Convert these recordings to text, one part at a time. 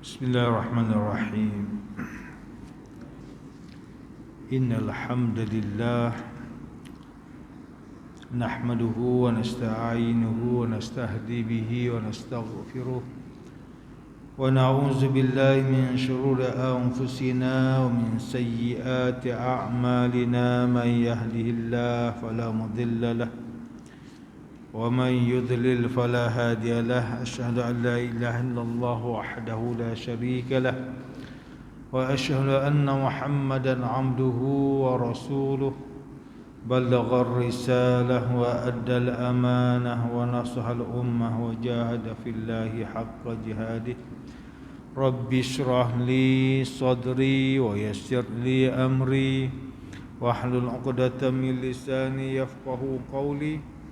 Bismillahirrahmanirrahim. Innal hamdalillah nahmaduhu wa nasta'inuhu wa nastahdi bihi wa nastaghfiruh wa na'udzu billahi min shururi anfusina wa min sayyiati a'malina man yahdihillahu fala mudilla lahu ومن يضلل فلا هادي له أشهد أن لا إله إلا الله وحده لا شريك له وأشهد أن محمدا عبده ورسوله بلغ الرسالة وأدى الأمانة ونصح الأمة وجاهد في الله حق جهاده رب اشرح لي صدري ويسر لي أمري واحلل عقدة من لساني يفقهوا قولي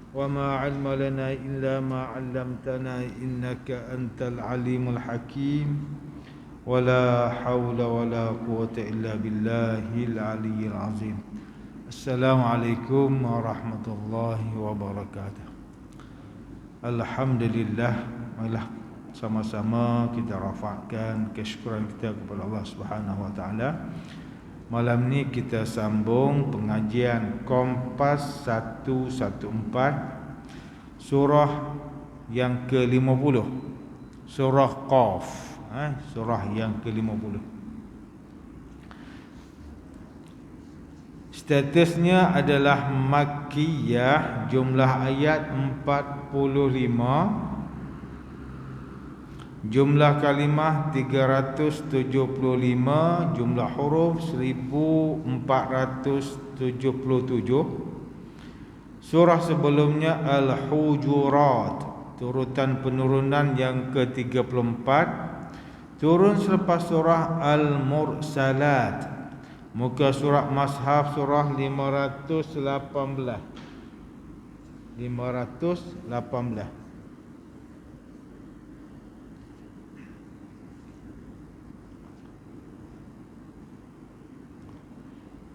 وما علم لنا إلا ما علمتنا إنك أنت العليم الحكيم ولا حول ولا قوة إلا بالله العلي العظيم السلام عليكم ورحمة الله وبركاته. Alhamdulillah, marilah sama-sama kita rafa'kan kesyukuran kita kepada Allah Subhanahu wa taala. Malam ni kita sambung pengajian Kompas 114 surah yang ke-50, surah Qaf, surah yang ke-50. Statusnya adalah Makkiyah, jumlah ayat 45, jumlah kalimah 375, jumlah huruf 1477. Surah sebelumnya Al-Hujurat, turutan penurunan yang ke-34, turun selepas surah Al-Mursalat. Muka surat Mashaf surah 518.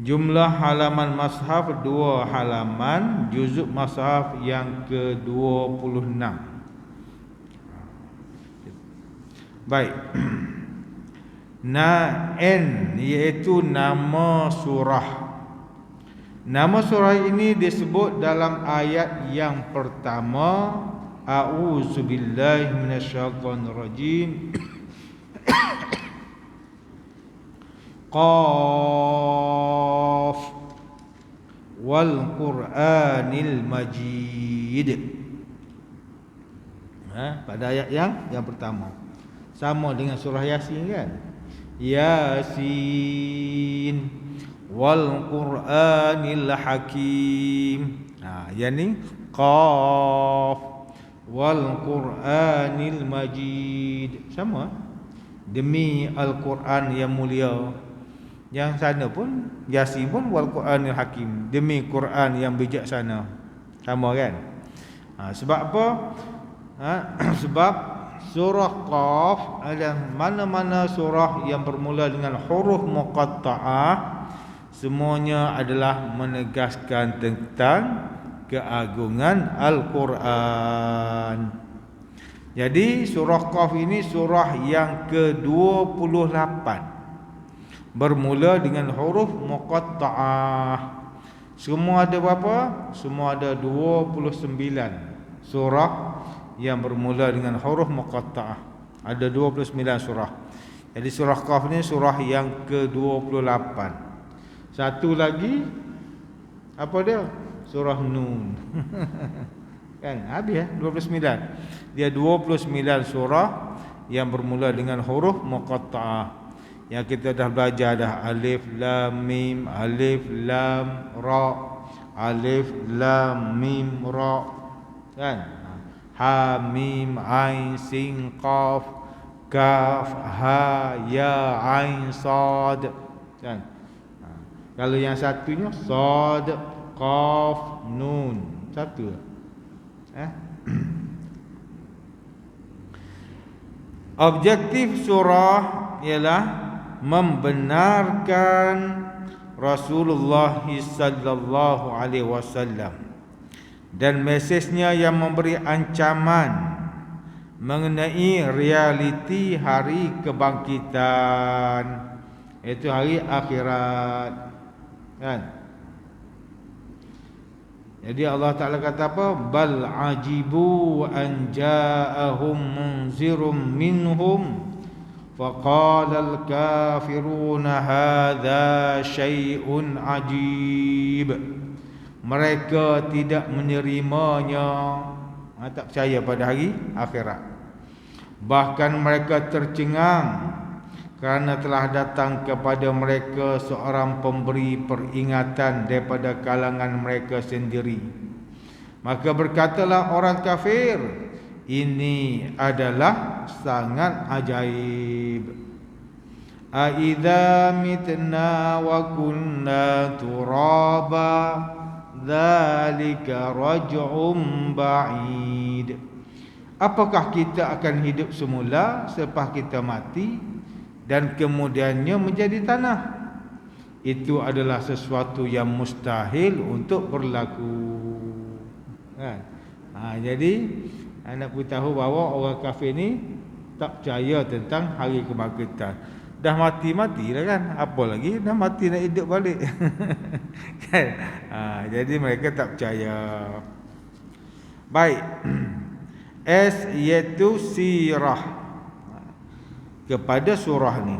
Jumlah halaman Mashaf 2 halaman, juzuk Mashaf yang ke-26. Baik. N iaitu nama surah. Nama surah ini disebut dalam ayat yang pertama, A'udzubillahi minasyaitonirrajim. Qaf wal Qur'anil Majid. Pada ayat yang pertama. Sama dengan surah Yasin kan? Yasin wal Qur'anil Hakim. Yang ni Qaf wal Qur'anil Majid. Sama. Demi Al-Quran yang mulia. Yang sana pun Yasin pun wal Qur'anil Hakim, demi Quran yang bijaksana. Sama kan? Sebab apa? Sebab surah Qaf adalah mana-mana surah yang bermula dengan huruf muqatta'ah, semuanya adalah menegaskan tentang keagungan Al-Quran. Jadi surah Qaf ini surah yang ke-28, bermula dengan huruf muqatta'ah. Semua ada berapa? Semua ada 29 surah yang bermula dengan huruf muqatta'ah. Ada 29 surah. Jadi surah Qaf ni surah yang ke-28. Satu lagi apa dia? Surah Nun. Kan habis 29. Dia 29 surah yang bermula dengan huruf muqatta'ah. Yang kita dah belajar dah, alif lam mim, alif lam ra, alif lam mim ra, kan? Ha mim ain sin qaf, kaf ha ya ain sad, kan? Kalau yang satunya sad qaf nun, satu. Objektif surah ialah membenarkan Rasulullah sallallahu alaihi wasallam dan mesejnya yang memberi ancaman mengenai realiti hari kebangkitan, iaitu hari akhirat, kan? Jadi Allah Ta'ala kata apa? Bal ajibu an ja'ahum munzirum minhum faqala al-kafiruna hadha syai'un ajib. Mereka tidak menerimanya, tak percaya pada hari akhirat. Bahkan mereka tercengang kerana telah datang kepada mereka seorang pemberi peringatan daripada kalangan mereka sendiri. Maka berkatalah orang kafir, ini adalah sangat ajaib. Aidza mitna wa kunna turaba dzalika raj'un ba'id. Apakah kita akan hidup semula selepas kita mati dan kemudiannya menjadi tanah? Itu adalah sesuatu yang mustahil untuk berlaku, kan? Jadi nak beritahu bahawa orang kafir ni tak percaya tentang hari kebangkitan. Dah mati-mati dah, kan? Apa lagi dah mati nak hidup balik? Kan? Jadi mereka tak percaya. Baik. S iaitu sirah. Kepada surah ni,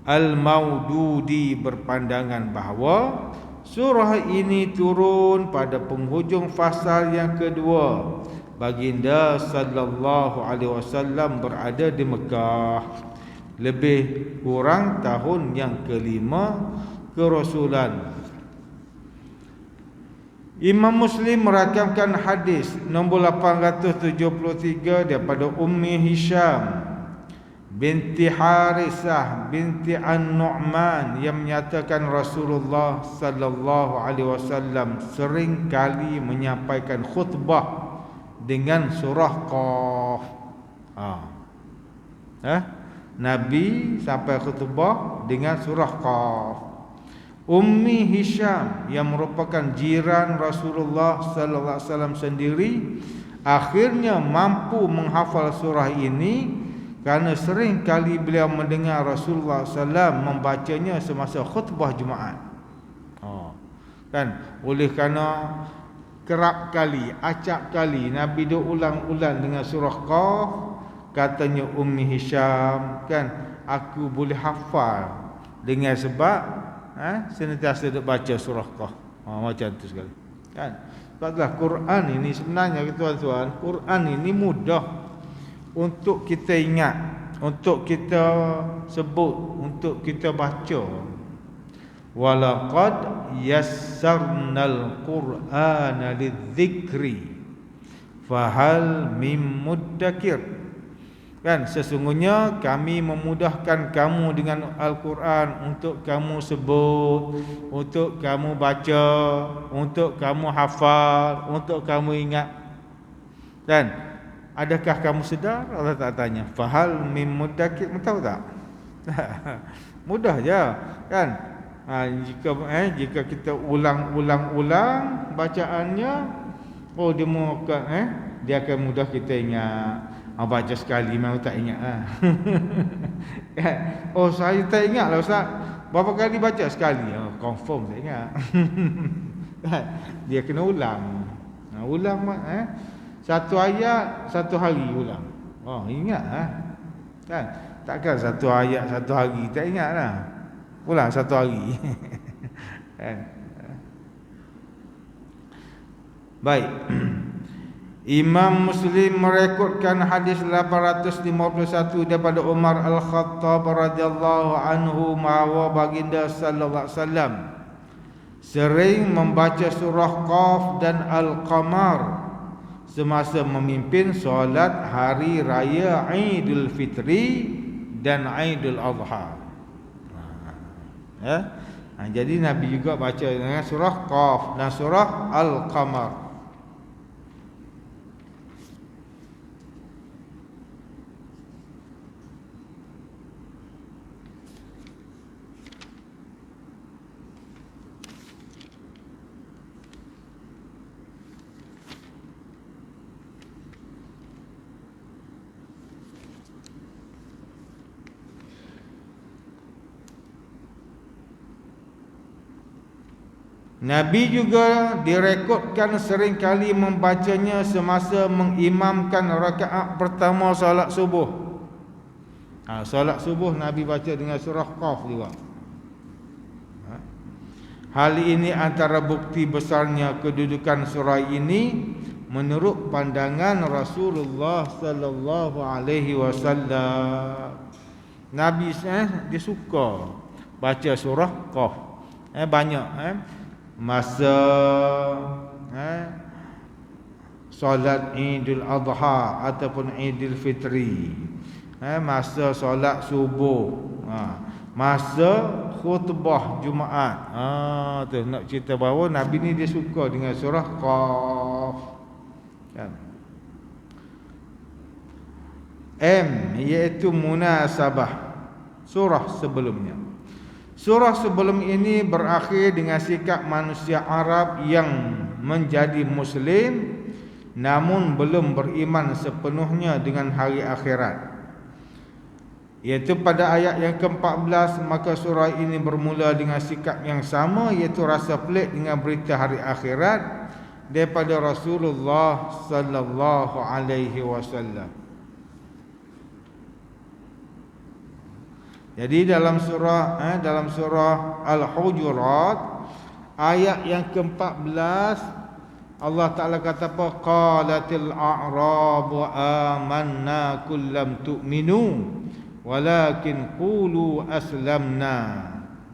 Al-Maududi berpandangan bahawa surah ini turun pada penghujung fasa yang kedua. Baginda sallallahu alaihi wasallam berada di Mekah, lebih kurang tahun yang kelima kerasulan. Imam Muslim merakamkan hadis nombor 873 daripada Ummi Hisham binti Harisah binti An-Nu'man yang menyatakan Rasulullah sallallahu alaihi wasallam sering kali menyampaikan khutbah dengan surah Qaf. Nabi sampai khutbah dengan surah Qaf. Ummi Hisham yang merupakan jiran Rasulullah sallallahu alaihi wasallam sendiri akhirnya mampu menghafal surah ini kerana sering kali beliau mendengar Rasulullah SAW membacanya semasa khutbah Jumaat. Kan? Oleh kerana kerap kali, acap kali Nabi dia ulang-ulang dengan surah Qaf, katanya Ummi Hisham, kan, aku boleh hafal dengan sebab senantiasa duk baca surah Qaf. Macam tu sekali, kan? Sebablah Quran ini sebenarnya, tuan-tuan, Quran ini mudah untuk kita ingat, untuk kita sebut, untuk kita baca. Walaqad yassarnal Qur'ana lidzikri fahal mim muddakir. Kan, sesungguhnya kami memudahkan kamu dengan Al-Quran untuk kamu sebut, untuk kamu baca, untuk kamu hafal, untuk kamu ingat. Dan adakah kamu sedar? Allah tak tanya. Fahal mim muddakir, tahu tak? Mudah je, kan? Jika kita ulang-ulang bacaannya, dia akan mudah kita ingat. Baca sekali memang tak ingat lah. Saya tak ingat lah, Ustaz. Berapa kali baca sekali? Confirm tak ingat. Dia kena ulang. Ulang satu ayat satu hari ulang. Ingat lah, kan? Takkan satu ayat satu hari tak ingat lah. Ulang satu hari. Kan? Baik. Imam Muslim merekodkan hadis 851 daripada Umar Al-Khattab radhiyallahu anhu bahawa baginda sallallahu alaihi wasallam sering membaca surah Qaf dan Al-Qamar semasa memimpin solat hari raya Aidil Fitri dan Aidil Adha. Jadi Nabi juga baca dengan surah Qaf dan surah Al-Qamar. Nabi juga direkodkan seringkali membacanya semasa mengimamkan rakaat pertama solat subuh. Solat subuh Nabi baca dengan surah Qaf juga. Hal ini antara bukti besarnya kedudukan surah ini menurut pandangan Rasulullah sallallahu alaihi wasallam. Nabi dia suka baca surah Qaf. Banyak masa solat Idul Adha ataupun Idul Fitri, masa solat subuh, masa khutbah Jumaat. Tu nak cerita bahawa Nabi ni dia suka dengan surah Qaf. Kan? Iaitu munasabah surah sebelumnya. Surah sebelum ini berakhir dengan sikap manusia Arab yang menjadi Muslim namun belum beriman sepenuhnya dengan hari akhirat. Iaitu pada ayat yang ke-14, maka surah ini bermula dengan sikap yang sama, iaitu rasa pelik dengan berita hari akhirat daripada Rasulullah sallallahu alaihi wasallam. Jadi dalam surah Al-Hujurat ayat yang ke-14 Allah Taala kata apa? Qalatil a'rabu amanna kullam tu'minu walakin qulu aslamna.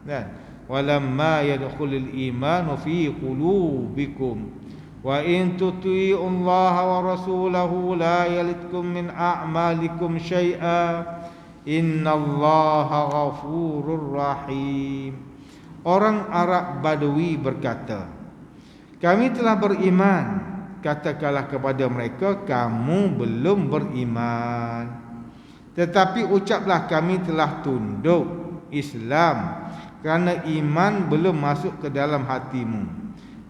Dan walamma yadkhulul imanu fi qulubikum wa in tuti'u Allah wa rasulahu la yalitkum min a'malikum syai'a innallaha ghafurur rahim. Orang Arab Badui berkata, kami telah beriman. Katakanlah kepada mereka, kamu belum beriman. Tetapi ucaplah, kami telah tunduk Islam, kerana iman belum masuk ke dalam hatimu.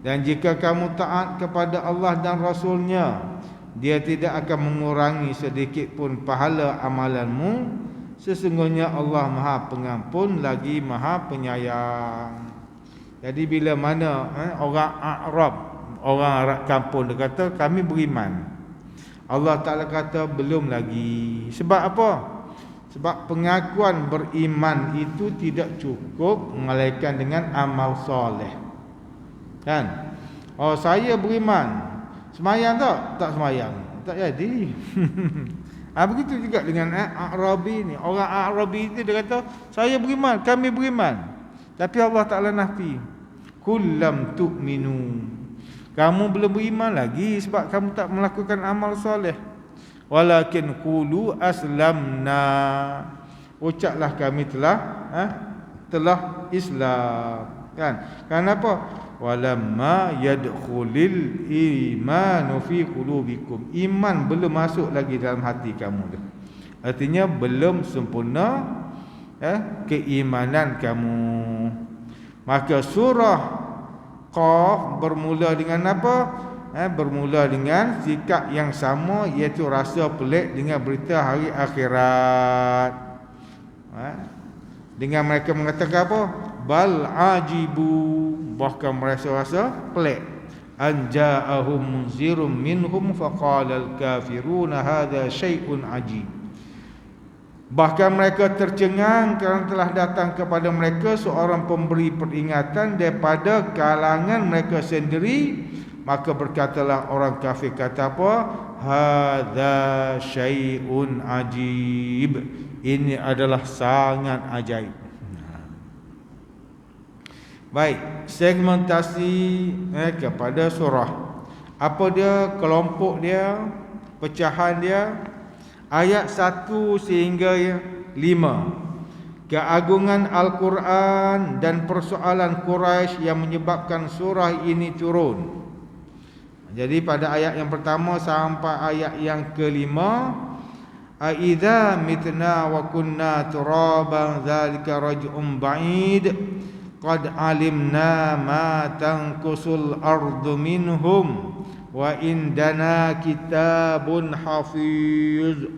Dan jika kamu taat kepada Allah dan Rasulnya, Dia tidak akan mengurangi sedikit pun pahala amalanmu. Sesungguhnya Allah Maha Pengampun lagi Maha Penyayang. Jadi bila mana orang Arab kampung dia kata kami beriman, Allah Ta'ala kata belum lagi. Sebab apa? Sebab pengakuan beriman itu tidak cukup melainkan dengan amal soleh. Kan? Saya beriman, semayang tak? Tak semayang, tak jadi. Begitu juga dengan Arabi ni. Orang Arabi itu dia kata saya beriman, kami beriman. Tapi Allah Ta'ala nafi, kullam tu'minu, kamu belum beriman lagi sebab kamu tak melakukan amal soleh. Walakin qulu aslamna, ucaplah kami telah Islam. Kan? Kenapa? Walamma yadkhulil imanu fi qulubikum, iman belum masuk lagi dalam hati kamu tu. Artinya belum sempurna keimanan kamu. Maka surah Qaf bermula dengan apa? Bermula dengan sikap yang sama, iaitu rasa pelik dengan berita hari akhirat. Dengan mereka mengatakan apa? Bal ajibu, bahkan mereka rasa pelik. An ja'ahum munzirum minhum faqala al-kafiruna hadha syai'un ajib. Bahkan mereka tercengang kerana telah datang kepada mereka seorang pemberi peringatan daripada kalangan mereka sendiri. Maka berkatalah orang kafir, kata apa? Hadza syai'un ajib, ini adalah sangat ajaib. Baik, segmentasi kepada surah. Apa dia, kelompok dia, pecahan dia? Ayat 1 sehingga 5. Keagungan Al-Quran dan persoalan Quraisy yang menyebabkan surah ini turun. Jadi pada ayat yang pertama sampai ayat yang ke-5, Aidza mitna wa kunna turaban dzalika raj'un ba'id qad alimna ma tanqusul ardu minhum wa indana kitabun hafiz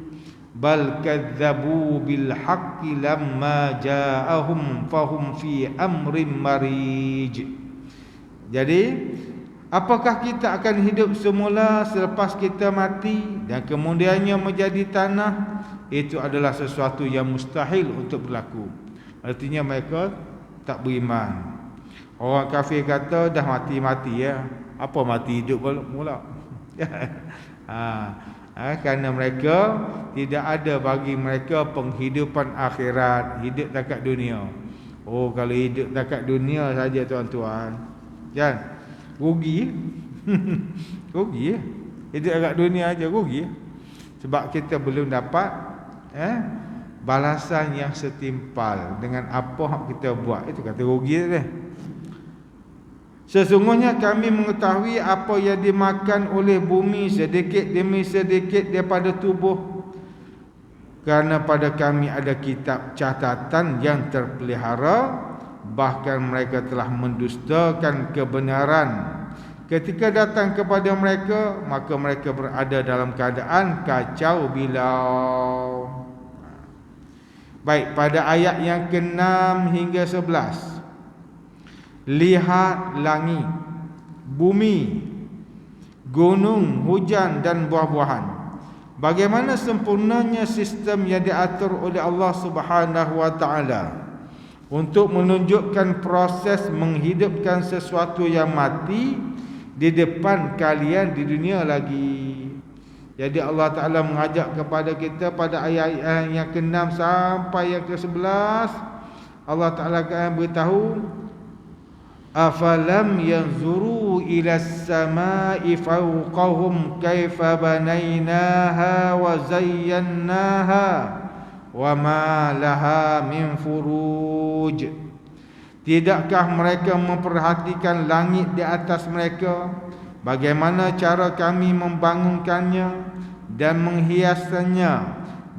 bal kadzabu bil haqqi lamma ja'ahum fahum fi amrin marij. Jadi apakah kita akan hidup semula selepas kita mati dan kemudiannya menjadi tanah? Itu adalah sesuatu yang mustahil untuk berlaku. Artinya mereka tak beriman. Orang kafir kata dah mati-mati ya. Apa mati hidup pula? Kerana mereka tidak ada bagi mereka penghidupan akhirat, hidup dekat dunia. Oh, kalau hidup dekat dunia saja tuan-tuan, kan? Rugi. Rugi. Hidup dekat dunia aja rugi. Sebab kita belum dapat balasan yang setimpal dengan apa yang kita buat. Itu kata rugi dia. Sesungguhnya kami mengetahui apa yang dimakan oleh bumi sedikit demi sedikit daripada tubuh. Kerana pada kami ada kitab catatan yang terpelihara. Bahkan mereka telah mendustakan kebenaran. Ketika datang kepada mereka, maka mereka berada dalam keadaan kacau bilau. Baik, pada ayat yang ke-6 hingga 11. Lihat langit, bumi, gunung, hujan dan buah-buahan. Bagaimana sempurnanya sistem yang diatur oleh Allah Subhanahu wa taala untuk menunjukkan proses menghidupkan sesuatu yang mati di depan kalian di dunia lagi. Jadi Allah Ta'ala mengajak kepada kita pada ayat yang ke-6 sampai yang ke-11. Allah Ta'ala akan beritahu, afalam yanzuru ila as-sama'i fawqahum kaifa banaynaha wa zayyannaha wa ma laha min furuj. Tidakkah mereka memperhatikan langit di atas mereka, bagaimana cara kami membangunkannya dan menghiasnya,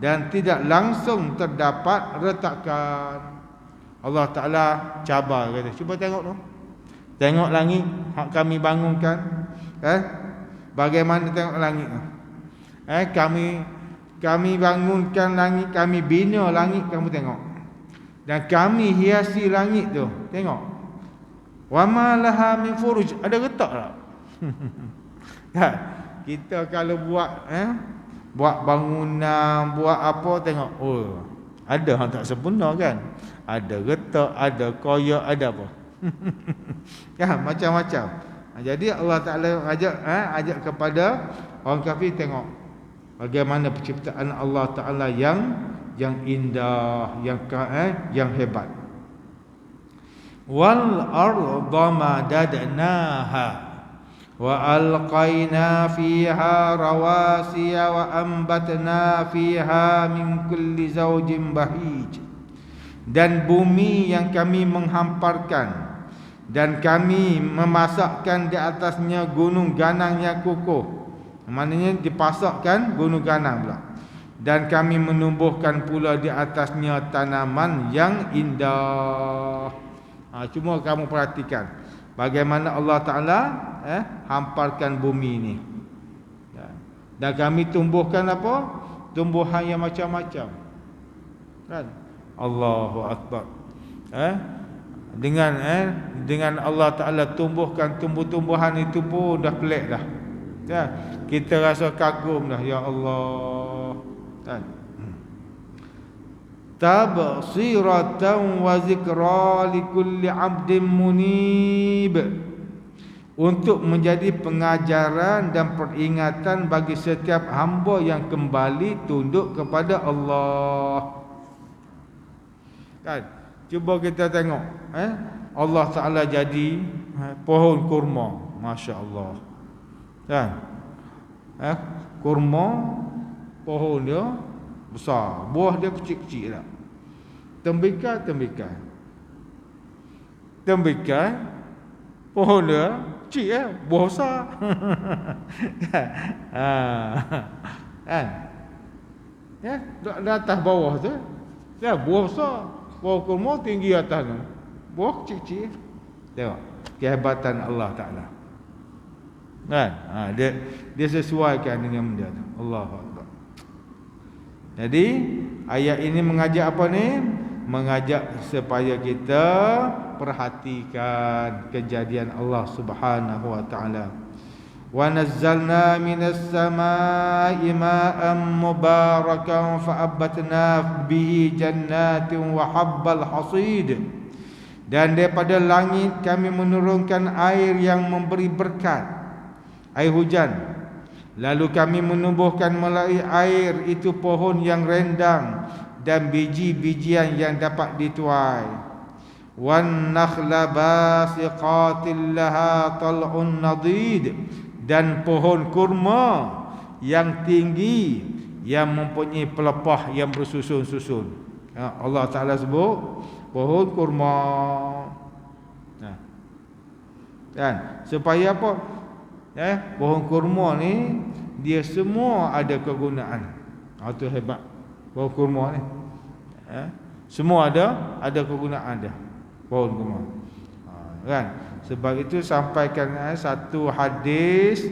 dan tidak langsung terdapat retakan. Allah Ta'ala cabar, kata, cuba tengok tu. Tengok langit hak kami bangunkan. Bagaimana tengok langit tu? Kami bangunkan langit, kami bina langit, kamu tengok. Dan kami hiasi langit tu. Tengok. Wa ma laha min furuj. Ada retak tak? Kita kalau buat buat bangunan, buat apa, tengok, oh, ada hang tak sempurna kan? Ada retak, ada koyak, ada apa? Macam-macam. Jadi Allah Ta'ala ajak kepada orang kafir, tengok bagaimana penciptaan Allah Ta'ala yang indah, yang hebat. Wal arda madadnaha wa alqaina fiha rawasiya wa ambatna fiha min kulli zawjin bahij. Dan bumi yang kami menghamparkan dan kami memasakkan di atasnya gunung ganang yang kukuh. Maknanya dipasakkan gunung ganang pula. Dan kami menumbuhkan pula di atasnya tanaman yang indah. Cuma kamu perhatikan bagaimana Allah Ta'ala hamparkan bumi ini. Dan kami tumbuhkan apa? Tumbuhan yang macam-macam. Kan? Allahu Akbar. Dengan Allah Ta'ala tumbuhkan tumbuh-tumbuhan itu pun dah pelik dah. Kita rasa kagum dah, ya Allah. Tabsiratan wa zikra likulli 'abdin munib. Untuk menjadi pengajaran dan peringatan bagi setiap hamba yang kembali tunduk kepada Allah. Kan? Cuba kita tengok, Allah Ta'ala jadi pohon kurma, masya-Allah. Kan? Kurma, pohon dia besar, buah dia kecil-kecil tak? Tembikai, pohon dia kecil, buah besar. Kan? Ya, di atas bawah tu, ya, buah besar. Buah kurma tinggi atas tu, buah kecil-kecil. Tengok kehebatan Allah Ta'ala. Kan? Dia sesuaikan dengan benda tu. Allahu Akbar. Jadi ayat ini mengajak apa ni? mengajak supaya kita perhatikan kejadian Allah Subhanahu wa taala. Wa nazzalna minas samaa'i ma'an mubarakan fa'abbatna bihi jannatin wa habbal hasid. Dan daripada langit kami menurunkan air yang memberi berkat, air hujan. Lalu kami menumbuhkan melalui air itu pohon yang rendang dan biji-bijian yang dapat dituai. Wan nakhla basiqatil laha tal'un nadid. Dan pohon kurma yang tinggi yang mempunyai pelepah yang bersusun-susun. Allah Ta'ala sebut pohon kurma. Kan? Supaya apa? Pohon kurma ni dia semua ada kegunaan. Itu hebat pohon kurma ni. Semua ada kegunaan dia. Pohon kurma. Kan? Sebab itu sampaikan satu hadis,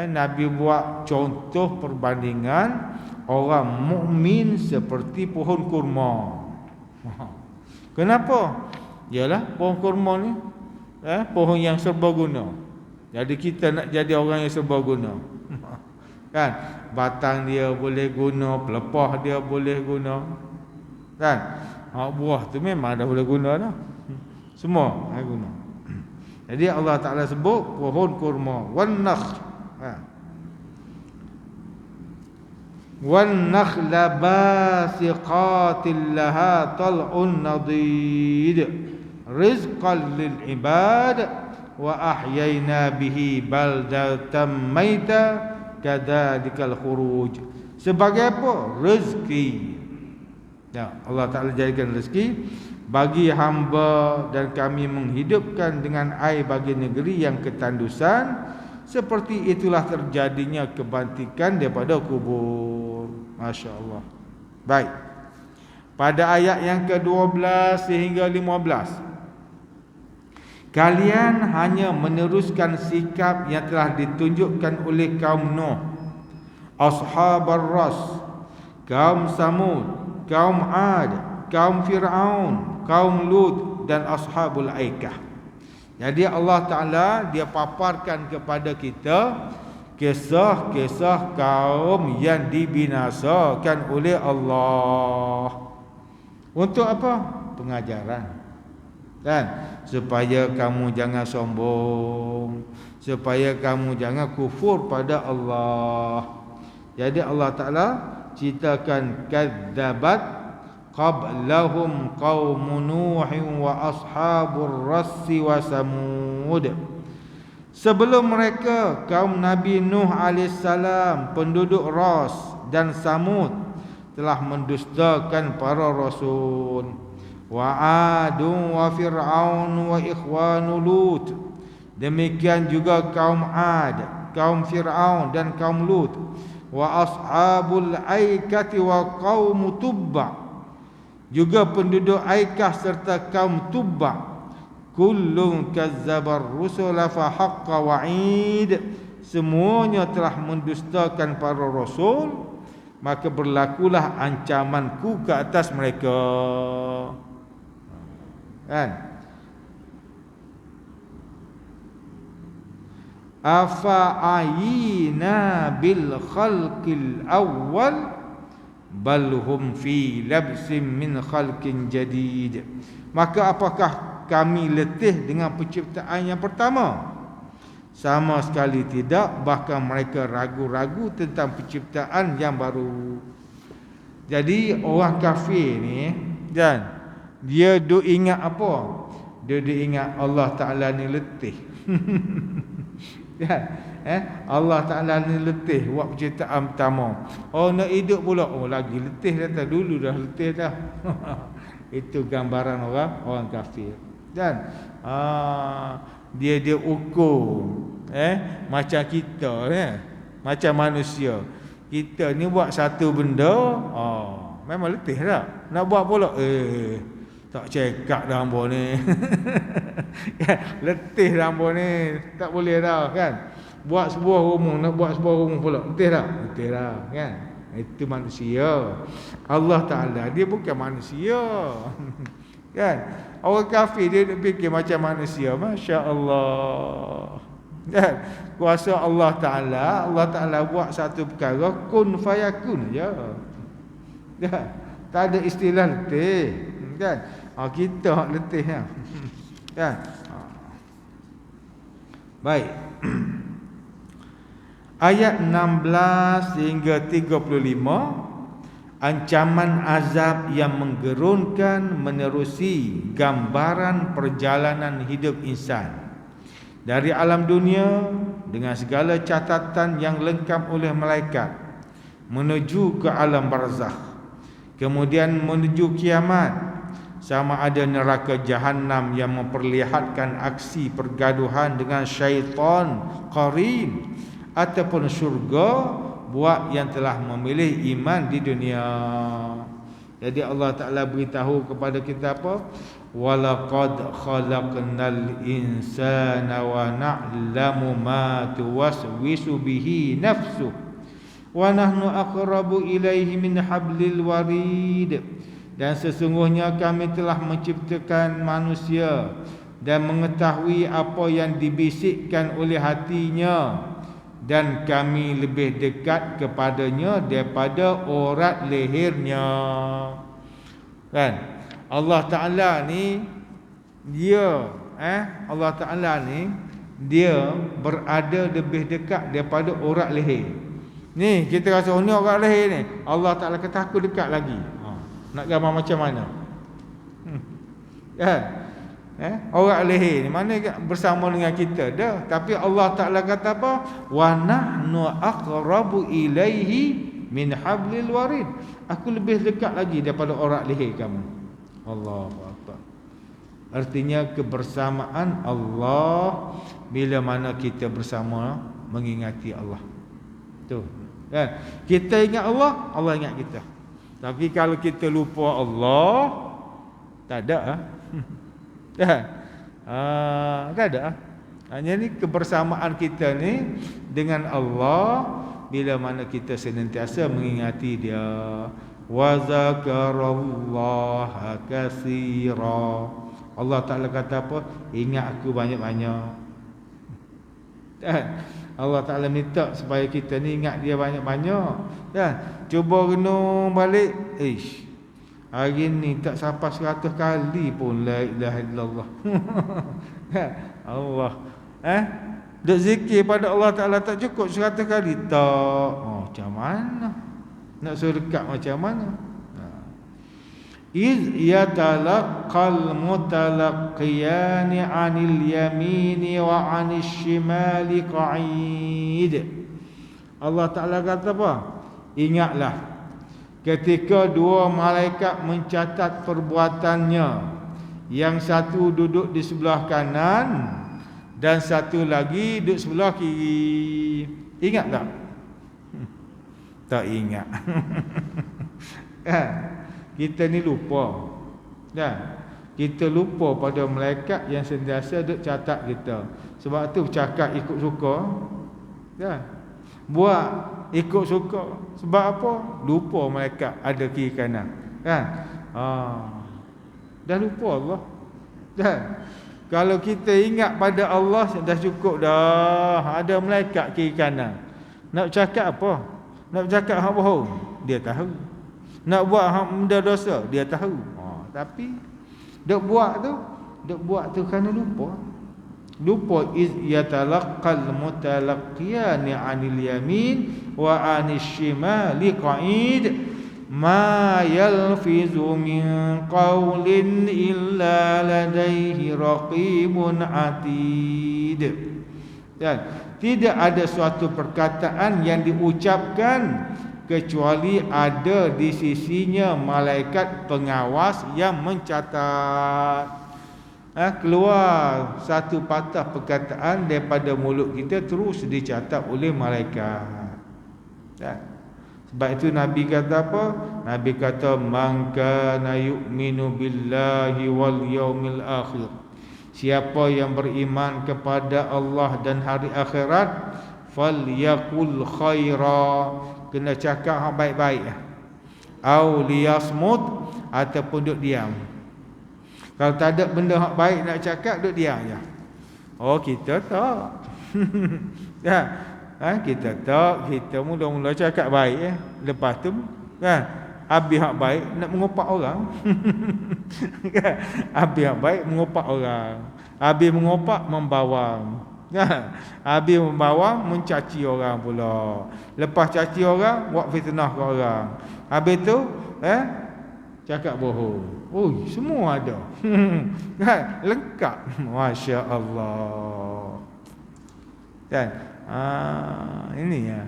Nabi buat contoh perbandingan orang mukmin seperti pohon kurma. Kenapa? Yalah pohon kurma ni pohon yang serbaguna. Jadi kita nak jadi orang yang serbaguna. Kan? Batang dia boleh guna, pelepah dia boleh guna. Kan? Buah tu memang dah boleh guna dah. Semua guna. Jadi Allah Ta'ala sebut pohon kurma. Wan nakhl, wan nakhla basiqatil laha tal'un nadid rizqan lil ibad wa ahyayna bihi baldatan maita kadzalikal khuruj. Sebagai apa? Rezeki. Allah Ta'ala jadikan rezeki bagi hamba, dan kami menghidupkan dengan air bagi negeri yang ketandusan. Seperti itulah terjadinya kebangkitan daripada kubur. Masya Allah. Baik. Pada ayat yang ke-12 sehingga 15, kalian hanya meneruskan sikap yang telah ditunjukkan oleh kaum Nuh, Ashabar Ras, kaum Samud, kaum Ad, kaum Fir'aun, kaum Lut dan Ashabul Aikah. Jadi Allah Ta'ala dia paparkan kepada kita kisah-kisah kaum yang dibinasakan oleh Allah. Untuk apa? Pengajaran. Kan? Supaya kamu jangan sombong, supaya kamu jangan kufur pada Allah. Jadi Allah Ta'ala ceritakan kadzabat qablahum qaum Nuhin wa ashabur rassi wa samud. Sebelum mereka kaum Nabi Nuh AS, penduduk Ras dan Samud telah mendustakan para rasul. Wa Adun wa Fir'aun wa ikhwanu Lut. Demikian juga kaum Ad, kaum Fir'aun dan kaum Lut. Wa ashabul aikati wa qaum Tubba. Juga penduduk Aikah serta kaum Tubba. Kullun kazzabar rusula fa haqqa wa'id. Semuanya telah mendustakan para rasul, maka berlakulah ancamanku ke atas mereka. Kan? Afa ayina bil khalqil awwal bal hum fi labsin min khalqin jadid. Maka apakah kami letih dengan penciptaan yang pertama? Sama sekali tidak, bahkan mereka ragu-ragu tentang penciptaan yang baru. Jadi orang kafir ni kan, dia duk ingat apa? Dia duk ingat Allah Ta'ala ni letih. Kan? Allah Ta'ala ni letih buat penciptaan pertama. Oh nak hidup pula, oh lagi letih dah, dulu dah letih dah. Itu gambaran orang kafir. Dan dia ukur macam kita, macam manusia. Kita ni buat satu benda, memang letih dah. Nak buat pula, tak cekak dah hamba ni. Letih dah hamba ni, tak boleh dah kan. Buat sebuah rumah, nak buat sebuah rumah pula, letih dah kan. Itu manusia. Allah Ta'ala dia bukan manusia. Kan? Orang kafir dia fikir macam manusia. Masya Allah. Kan? Kuasa Allah Ta'ala buat satu perkara kun fayakun je. Kan? Tak ada istilah letih. Kan? Kita hak letih ya. Kan? Baik. Ayat 16 hingga 35, ancaman azab yang menggerunkan menerusi gambaran perjalanan hidup insan dari alam dunia dengan segala catatan yang lengkap oleh malaikat menuju ke alam barzakh, kemudian menuju kiamat. Sama ada neraka jahanam yang memperlihatkan aksi pergaduhan dengan syaitan qarin, ataupun syurga buat yang telah memilih iman di dunia. Jadi Allah Ta'ala beritahu kepada kita apa? Walaqad khalaqnal insana wa na'lamu ma tuwaswisu bihi nafsuh wa nahnu aqrabu ilaihi min hablil warid. Dan sesungguhnya kami telah menciptakan manusia dan mengetahui apa yang dibisikkan oleh hatinya, dan kami lebih dekat kepadanya daripada urat lehernya. Kan? Allah Ta'ala ni dia Allah Ta'ala ni dia berada lebih dekat daripada urat leher. Ni kita rasa ni urat leher ni, Allah Ta'ala kata aku dekat lagi. Nak gambar macam mana? Kan? Orang leher ni mana bersama dengan kita dah. Tapi Allah Ta'ala kata apa? Wa nahnu aqrabu ilaihi min hablil warid. Aku lebih dekat lagi daripada orang leher kamu. Allahu Akbar. Artinya kebersamaan Allah bila mana kita bersama mengingati Allah. Tu. Kan? Kita ingat Allah, Allah ingat kita. Tapi kalau kita lupa Allah, tak ada. Tak ada. Hanya ni kebersamaan kita ni dengan Allah bila mana kita senantiasa mengingati Dia. Wa zakarallaha katsira. Allah Ta'ala kata apa? Ingat aku banyak-banyak. Allah Ta'ala minta supaya kita ni ingat Dia banyak-banyak. Cuba renung balik, hari ni tak sampai 100 kali pun la ilaha illallah. Allah. Duk zikir pada Allah Ta'ala tak cukup 100 kali tak. Macam mana? Nak suruh dekat macam mana? Iz yatalaqqal mutalaqqiyani 'anil yamini wa 'anil shimali qa'id. Allah Ta'ala kata apa? Ingatlah ketika dua malaikat mencatat perbuatannya, yang satu duduk di sebelah kanan dan satu lagi duduk sebelah kiri. Ingat tak? Tak ingat. Kita ni lupa. Kita lupa pada malaikat yang sentiasa duk catat kita. Sebab tu cakap ikut suka. Buat ikut suka. Sebab apa? Lupa malaikat ada kiri kanan. Dah lupa Allah. Kalau kita ingat pada Allah, dah cukup dah. Ada malaikat kiri kanan. Nak cakap apa? Nak cakap hak bohong, Dia tahu. Nak buat hak benda dosa, Dia tahu. Tapi duk buat tu kerana lupa. Lupa. Iz yatalaqqal mutalaqqiyani 'anil yamin wa 'anil shimali qa'id ma yalfizu min qawlin illa ladaihi raqibun 'atid. Dan tidak ada suatu perkataan yang diucapkan kecuali ada di sisinya malaikat pengawas yang mencatat. Keluar satu patah perkataan daripada mulut kita terus dicatat oleh malaikat. Sebab itu Nabi kata apa? Nabi kata man kana yu'minu billahi wal yaumil akhir. Siapa yang beriman kepada Allah dan hari akhirat, falyaqul khaira, kena cakap hak baik-baik. Au liyasmut, ataupun duduk diam. Kalau tak ada benda hak baik nak cakap, duduk diam je. Oh, kita tak. Ya. Kita tak, kita mula-mula cakap baik. Lepas tu kan, habis hak baik nak mengopak orang. Kan? Habis hak baik mengopak orang. Habis mengopak membawang. Kan? Habis membawang mencaci orang pula. Lepas caci orang, buat fitnah ke orang. Habis tu cakap bohong. Oh, semua ada. Kan? Lengkap. Masya Allah. Kan? Ini ya.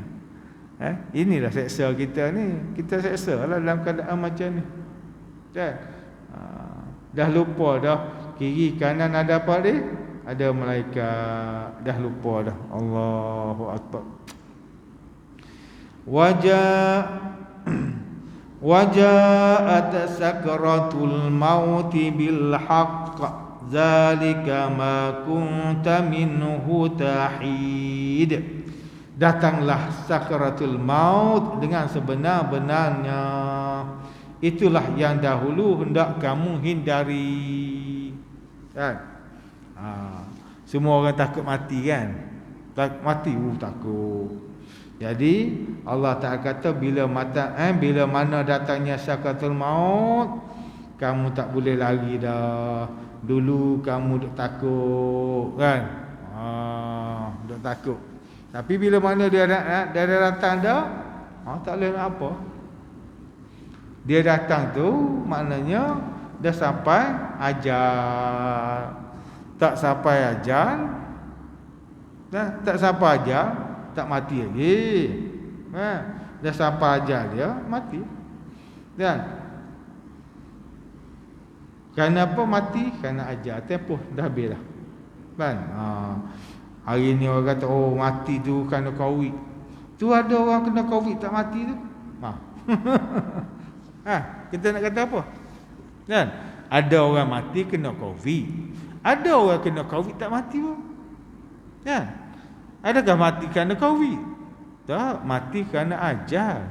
Inilah seksa kita ni. Kita seksa lah dalam keadaan macam ni. Kan? Dah lupa dah. Kiri kanan ada apa ni? Ada malaikat. Dah lupa dah. Allahu Akbar. Waja'at sakratul mauti bil haqq. Zalika ma kunta minhu tahid. Datanglah sakaratul maut dengan sebenar-benarnya. Itulah yang dahulu hendak kamu hindari. Kan? Semua orang takut mati kan? Mati takut. Jadi Allah Ta'ala kata bila mana datangnya sakaratul maut, kamu tak boleh lari dah. Dulu kamu duk takut kan? Duk takut. Tapi bila mana dia datang dah, tak boleh nak apa. Dia datang tu maknanya dah sampai ajal. Tak sampai ajal, tak sampai ajal, tak mati lagi. Dah sampai ajal dia mati. Kan? Kenapa mati? Kerana ajal. Tempoh dah habis dah. Kan? Hari ni orang kata, oh mati tu kerana Covid. Tu ada orang kena Covid tak mati tu. Kita nak kata apa? Kan? Ada orang mati kena Covid. Ada orang kena Covid tak mati pun. Kan? Adakah mati kerana Covid? Tak, mati kerana ajal.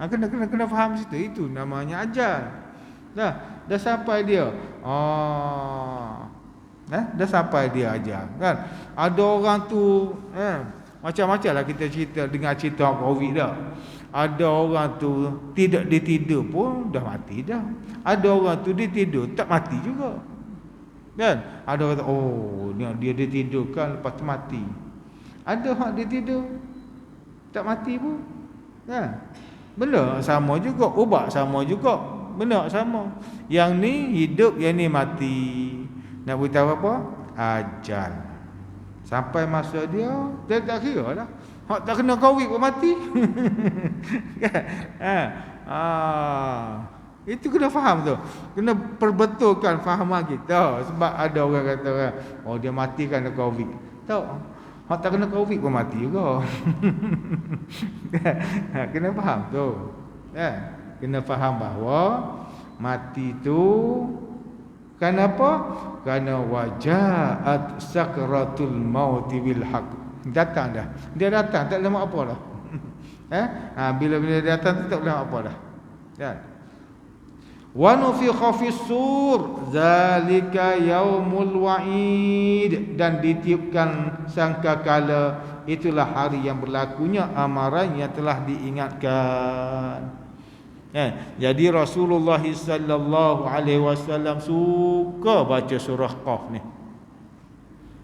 Kena faham situ. Itu namanya ajal. Dah sampai dia. Dah sampai dia aja. Kan? Ada orang tu macam-macam lah kita cerita dengan cerita Covid dah. Ada orang tu tidak ditidur pun dah mati dah. Ada orang tu ditidur tak mati juga. Kan? Ada orang kata, oh dia ditidurkan lepas tu mati. Ada orang ditidur tak mati pun. Kan? Benda sama juga, ubat sama juga. Benar sama. Yang ni hidup, yang ni mati. Nak beritahu apa? Ajal. Sampai masa dia tak kira lah. Hak tak kena Covid pun mati. Itu kena faham tu. Kena perbetulkan fahaman kita. Sebab ada orang kata, oh dia mati kerana Covid. Tak. Hak tak kena Covid pun mati juga. Kena faham tu. Kena faham bahawa mati tu kenapa? Kerana wajaat sakratul mauti bil haq. Datang dah. Dia datang tak lama apa dah. Bila dia datang tu tak lama apa dah. Kan? Wa nufikha fis sur zalika yaumul wa'id, dan ditiupkan sangkakala, itulah hari yang berlakunya amaran yang telah diingatkan. Jadi Rasulullah sallallahu alaihi wasallam suka baca surah Qaf ni.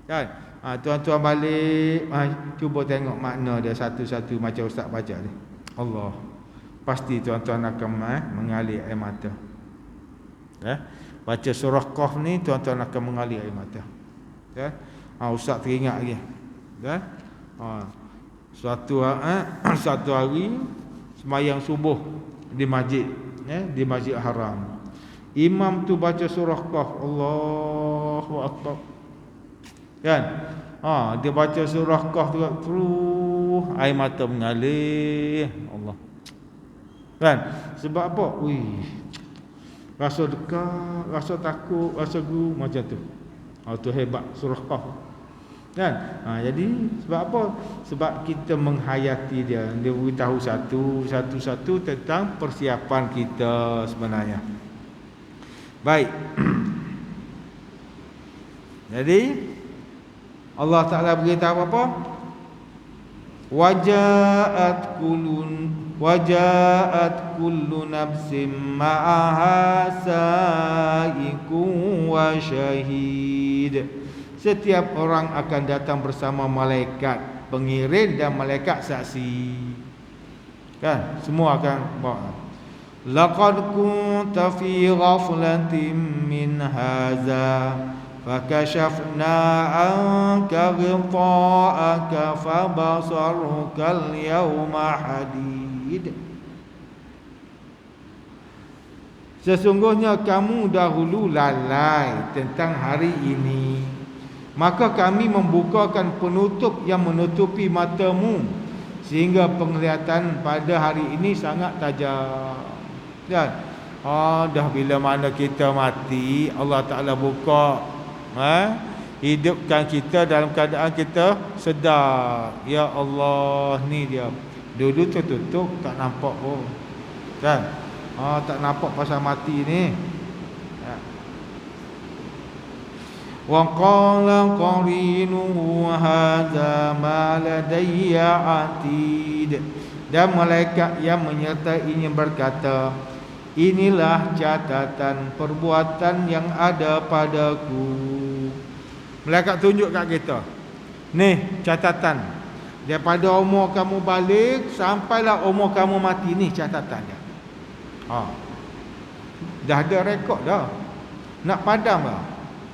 Kan? Tuan-tuan balik cuba tengok makna dia satu-satu macam ustaz baca ni. Allah. Pasti tuan-tuan akan mengalir air mata. Baca surah Qaf ni tuan-tuan akan mengalir air mata. Ustaz teringat lagi. Kan? Suatu hari sembahyang subuh di masjid, di Masjid Haram. Imam tu baca surah Qaf, Allahu Akbar. Kan? Dia baca surah Qaf tu terus air mata mengalir. Allah. Kan? Sebab apa? Rasa dekat, rasa takut, rasa guru macam tu. Tu hebat surah Qaf. Kan? Jadi sebab apa? Sebab kita menghayati dia. Dia beritahu satu-satu tentang persiapan kita sebenarnya. Baik. Jadi Allah Ta'ala beritahu apa? Wajaat kullu nafsim ma'aha sa'iqun wa syahid. Setiap orang akan datang bersama malaikat pengiring dan malaikat saksi. Kan? Semua akan bawa. Laqad kunta fi ghaflatin min hadza fakashafna anka ghita'aka fabasaruka al-yawma hadid. Sesungguhnya kamu dahulu lalai tentang hari ini, maka kami membukakan penutup yang menutupi matamu sehingga penglihatan pada hari ini sangat tajam. Dan dah bila mana kita mati, Allah Ta'ala buka, hidupkan kita dalam keadaan kita sedar. Ya Allah, ni dia. Dulu tertutup, tak nampak pun. Kan? Tak nampak pasal mati ni. Wa qala qarinuhu hadza ma ladayya atid. Dan malaikat yang menyertainya berkata, inilah catatan perbuatan yang ada padaku. Malaikat tunjuk kat kita, ni catatan daripada umur kamu balik sampailah umur kamu mati, ni catatannya. Dah ada rekod dah. Nak padam lah,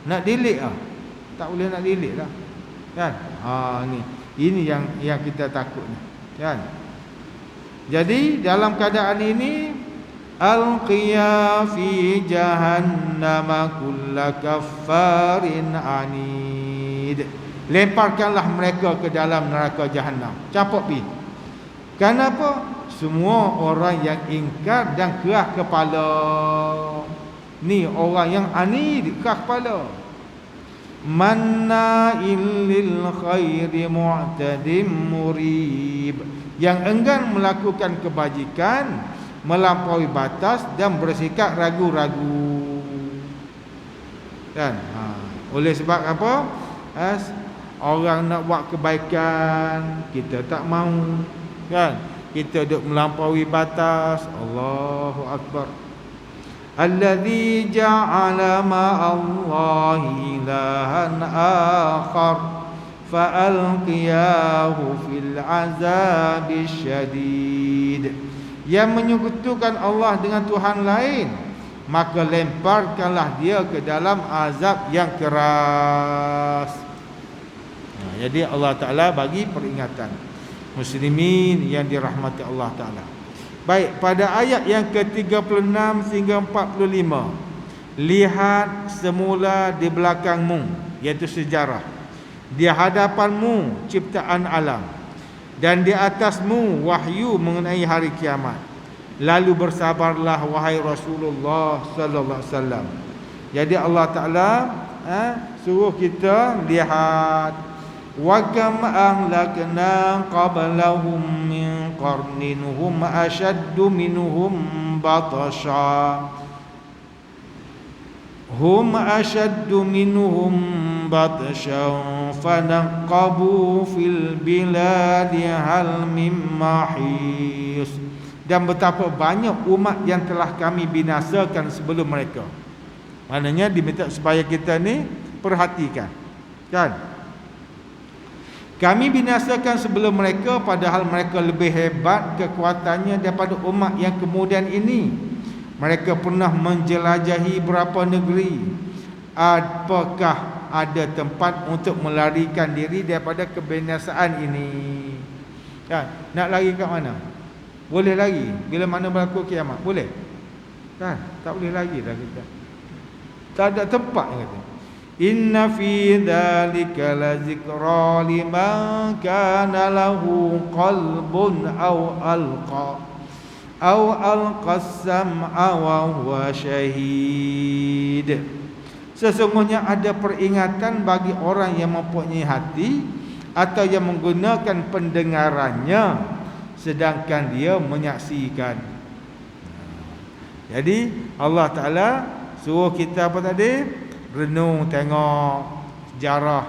nak delete lah, tak boleh nak delete lah. Kan? Ini yang kita takut ni. Kan? Jadi dalam keadaan ini, alqiya fi jahannam kulla kaffarin anid. Lemparkanlah mereka ke dalam neraka Jahannam. Capok pi. Kenapa? Semua orang yang ingkar dan keras kepala. Ni orang yang anid, keras kepala. Manna'il lil khairi mu'tadim murib. Yang enggan melakukan kebajikan, melampaui batas dan bersikap ragu-ragu. Kan? Oleh sebab apa? Orang nak buat kebaikan, kita tak mahu. Kan? Kita duk melampaui batas. Allahu Akbar. Alladzi ja'ala ma'allahi ilahan akhar fa'alqiyahu fil azabi syadid. Yang menyekutukan Allah dengan Tuhan lain, maka lemparkanlah dia ke dalam azab yang keras. Jadi Allah Ta'ala bagi peringatan muslimin yang dirahmati Allah Ta'ala. Baik, pada ayat yang ke-36 hingga 45, lihat semula di belakangmu, iaitu sejarah, di hadapanmu ciptaan alam, dan di atasmu wahyu mengenai hari kiamat. Lalu bersabarlah wahai Rasulullah sallallahu alaihi wasallam. Jadi Allah Ta'ala suruh kita lihat, wa kam ahlakna qablahum min qarnin hum ashaddu minhum batasha fanaqabu fil biladi hal mim mahis. Dan betapa banyak umat yang telah kami binasakan sebelum mereka. Maknanya diminta supaya kita ni perhatikan. Kan? Kami binasakan sebelum mereka, padahal mereka lebih hebat kekuatannya daripada umat yang kemudian ini. Mereka pernah menjelajahi berapa negeri. Apakah ada tempat untuk melarikan diri daripada kebinasaan ini? Kan? Nak lari kat mana? Boleh lari bila mana berlaku kiamat? Boleh? Kan? Tak boleh lari dah kita. Tak ada tempat kata. Inna fi dzalika la zikra liman kana lahu qalbun aw alqa as-sam'a wa huwa syahid. Sesungguhnya ada peringatan bagi orang yang mempunyai hati atau yang menggunakan pendengarannya sedangkan dia menyaksikan. Jadi Allah Ta'ala suruh kita apa tadi? Renung tengok sejarah,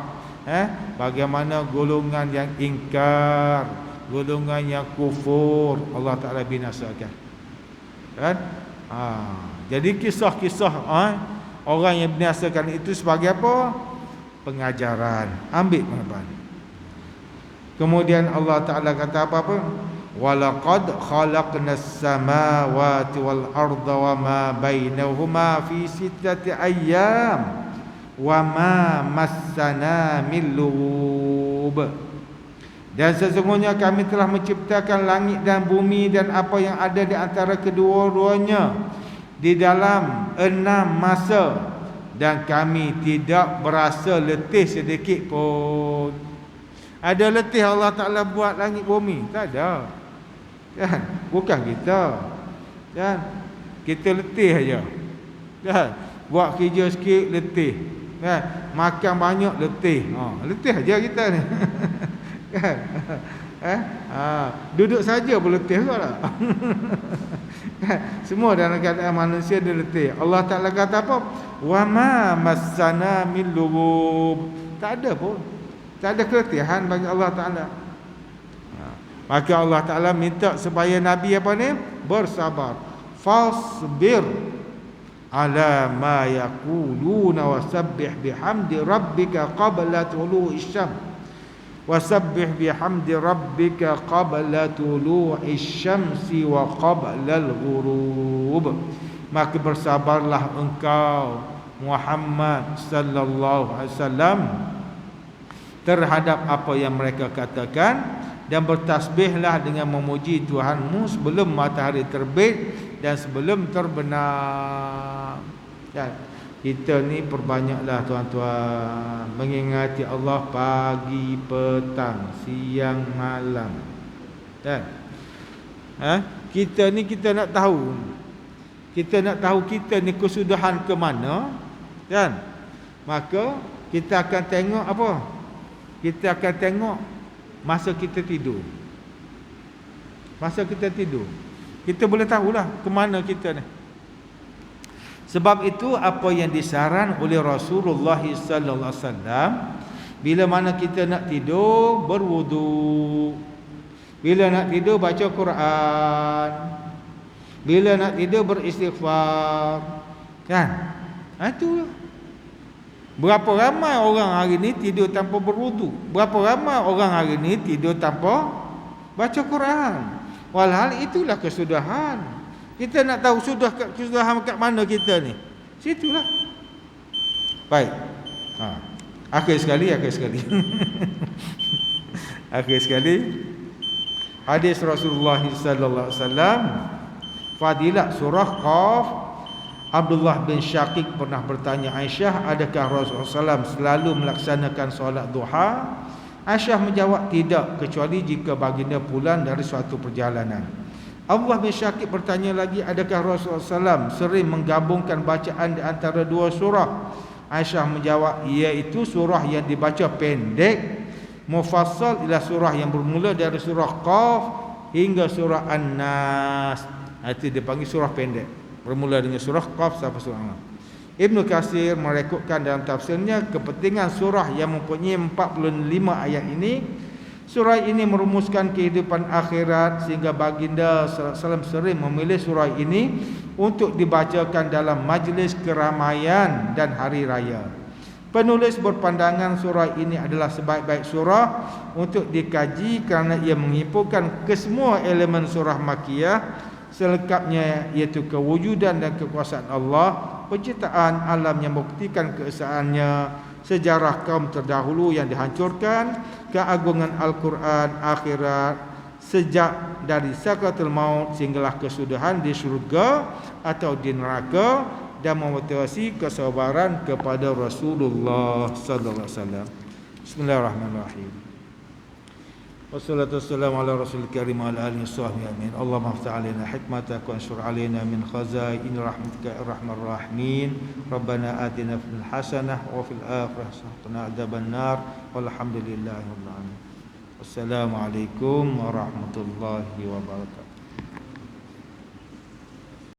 bagaimana golongan yang ingkar, golongan yang kufur Allah Ta'ala binasakan, kan? Jadi kisah-kisah orang yang binasakan itu sebagai apa? Pengajaran. Ambil tuan-tuan. Kemudian Allah Ta'ala kata apa-apa? Walaqad khalaqnas samawati wal arda wama bainahuma fi sittati ayyam wama massana min lughub. Dan sesungguhnya kami telah menciptakan langit dan bumi dan apa yang ada di antara kedua-duanya di dalam 6 masa, dan kami tidak berasa letih sedikit pun. Ada letih Allah Ta'ala buat langit bumi? Tak ada, kan? Bukan kita, kan? Kita letih aja, kan? Buat kerja sikit letih, kan? Makan banyak letih, letih aja kita ni. Kan? Duduk saja pun letih juga tak? Semua dalam keadaan manusia dia letih. Allah Ta'ala kata apa? Wa ma massana min lughub. Tak ada pun, tak ada keletihan bagi Allah Ta'ala. Maka Allah Ta'ala minta supaya Nabi apa ni? Bersabar. Fasbir ala ma yaquluna wasabbih bihamdi rabbika qabla tulu'i syams. Wasabbih bihamdi rabbika qabla tulu'i syamsi wa qabla al-ghurub. Maka bersabarlah engkau Muhammad sallallahu alaihi wasallam terhadap apa yang mereka katakan, dan bertasbihlah dengan memuji Tuhanmu sebelum matahari terbit dan sebelum terbenam. Dan kita ni perbanyaklah tuan-tuan mengingati Allah pagi, petang, siang, malam. Kan? Kita ni kita nak tahu kita ni kesudahan ke mana, kan? Maka kita akan tengok apa? Kita akan tengok masa kita tidur. Masa kita tidur, kita boleh tahulah ke mana kita ni. Sebab itu apa yang disaran oleh Rasulullah sallallahu alaihi wasallam, bila mana kita nak tidur berwudu, bila nak tidur baca Quran, bila nak tidur beristighfar, kan? Itulah. Berapa ramai orang hari ni tidur tanpa berwudu? Berapa ramai orang hari ni tidur tanpa baca Quran? Walhal itulah kesudahan. Kita nak tahu kesudahan kat mana kita ni, situlah. Baik. Akhir sekali akhir sekali hadis Rasulullah sallallahu alaihi wasallam, fadilah surah Qaf. Abdullah bin Syaqiq pernah bertanya Aisyah, adakah Rasulullah SAW selalu melaksanakan solat duha? Aisyah menjawab, tidak, kecuali jika baginda pulang dari suatu perjalanan. Abdullah bin Syaqiq bertanya lagi, adakah Rasulullah SAW sering menggabungkan bacaan di antara dua surah? Aisyah menjawab, iaitu surah yang dibaca pendek, mufassal, ialah surah yang bermula dari surah Qaf hingga surah An-Nas. Itu dipanggil surah pendek, bermula dengan surah Qaf sampai surah An-Nas. Ibnu Katsir merekodkan dalam tafsirnya kepentingan surah yang mempunyai 45 ayat ini. Surah ini merumuskan kehidupan akhirat, sehingga baginda sallallahu alaihi wasallam sering memilih surah ini untuk dibacakan dalam majlis keramaian dan hari raya. Penulis berpandangan surah ini adalah sebaik-baik surah untuk dikaji kerana ia menghimpunkan kesemua elemen surah Makkiyah selengkapnya, iaitu kewujudan dan kekuasaan Allah, penciptaan alam yang membuktikan keesaannya, sejarah kaum terdahulu yang dihancurkan, keagungan Al-Quran, akhirat, sejak dari sakaratul maut sehinggalah kesudahan di syurga atau di neraka, dan memotivasi kesabaran kepada Rasulullah sallallahu alaihi wasallam. Bismillahirrahmanirrahim. Wassalatu wassalamu ala rasulil karim wa ala alihi washabbihi amin. Allahumma aftah alaina hikmatak wa ansur alaina min khazain rahmatika arhamar rahimin. Rabbana atina fil hasanah wa fil akhirati hasanah wa adzaban nar. Walhamdulillahi rabbil alamin. Wassalamualaikum warahmatullahi wabarakatuh.